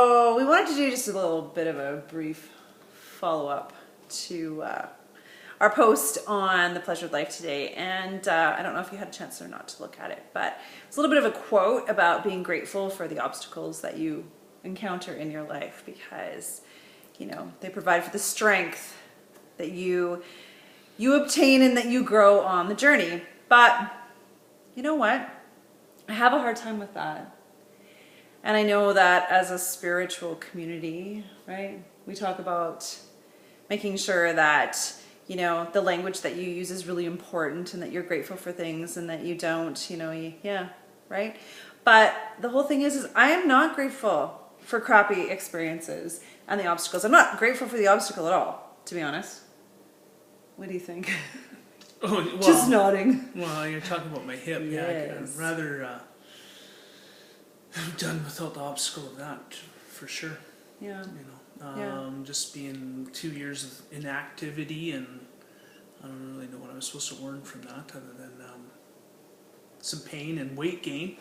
So we wanted to do just a little bit of a brief follow-up to our post on the pleasure of life today. And I don't know if you had a chance or not to look at it, but it's a little bit of a quote about being grateful for the obstacles that you encounter in your life, because, you know, they provide for the strength that you obtain and that you grow on the journey. But you know what? I have a hard time with that. And I know that as a spiritual community, right, we talk about making sure that, you know, the language that you use is really important and that you're grateful for things and that you don't, you know, yeah, right? But the whole thing is I am not grateful for crappy experiences and the obstacles. I'm not grateful for the obstacle at all, to be honest. What do you think? Oh, well, just nodding. Well, you're talking about my hip. Yes. Yeah, I'd rather have done without the obstacle of that, for sure. Yeah. You know, just being 2 years of inactivity, and I don't really know what I'm supposed to learn from that other than some pain and weight gain.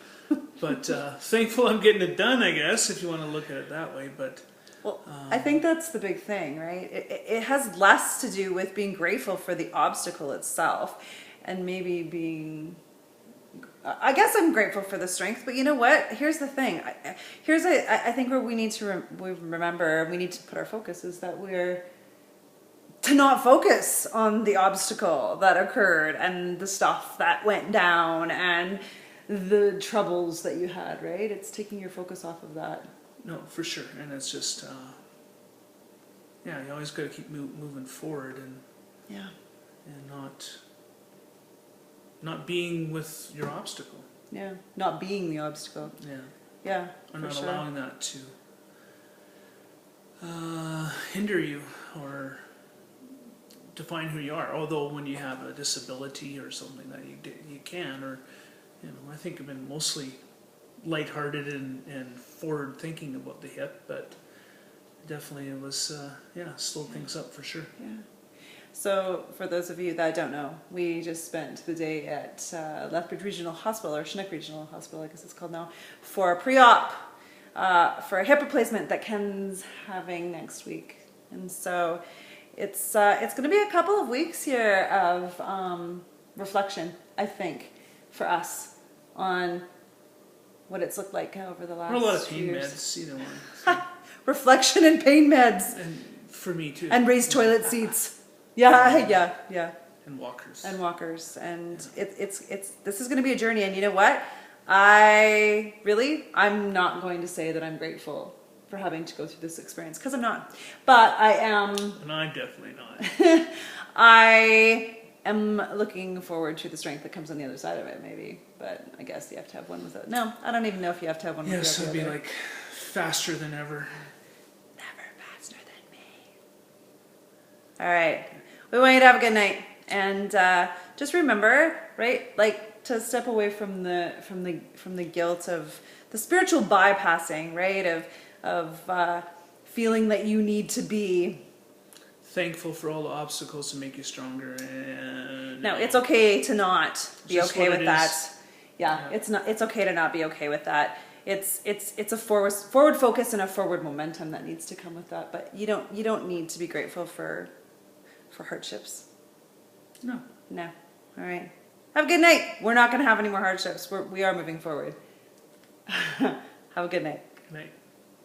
But thankful I'm getting it done, I guess, if you want to look at it that way. But well, I think that's the big thing, right? It has less to do with being grateful for the obstacle itself and maybe being, I guess I'm grateful for the strength, but you know what? Here's the thing. I think where we need to remember, we need to put our focus is that we're to not focus on the obstacle that occurred and the stuff that went down and the troubles that you had, right? It's taking your focus off of that. no, for sure. And it's just, yeah, you always got to keep moving forward and not being with your obstacle. Yeah, not being the obstacle. Yeah. Yeah, Or not allowing that to hinder you or define who you are. Although when you have a disability or something that you can, or, you know, I think I've been mostly lighthearted and forward thinking about the hip, but definitely it was, slowed things up for sure. Yeah. So for those of you that don't know, we just spent the day at Lethbridge Regional Hospital, or Chinook Regional Hospital, I guess it's called now, for a pre-op for a hip replacement that Ken's having next week. And so it's going to be a couple of weeks here of reflection, I think, for us on what it's looked like over the last Or a lot of few pain years. meds, either one. So. Reflection and pain meds. And for me too. And raised toilet seats. Yeah. And walkers. And walkers. And it's this is going to be a journey. And you know what? I'm not going to say that I'm grateful for having to go through this experience, because I'm not. But I am. And I'm definitely not. I am looking forward to the strength that comes on the other side of it, maybe. But I guess you have to have one without. No, I don't even know if you have to have one without. Yes, the it'd be other. like faster than ever. Never faster than me. All right. We want you to have a good night, and just remember, right, like to step away from the guilt of the spiritual bypassing, right, of feeling that you need to be Thankful for all the obstacles to make you stronger. And no, it's okay to not be Just okay what with it that. is. Yeah, it's okay to not be okay with that. It's a forward focus and a forward momentum that needs to come with that. But you don't need to be grateful for hardships. No. No. All right. Have a good night. We're not going to have any more hardships. We are moving forward. Have a good night. Good night.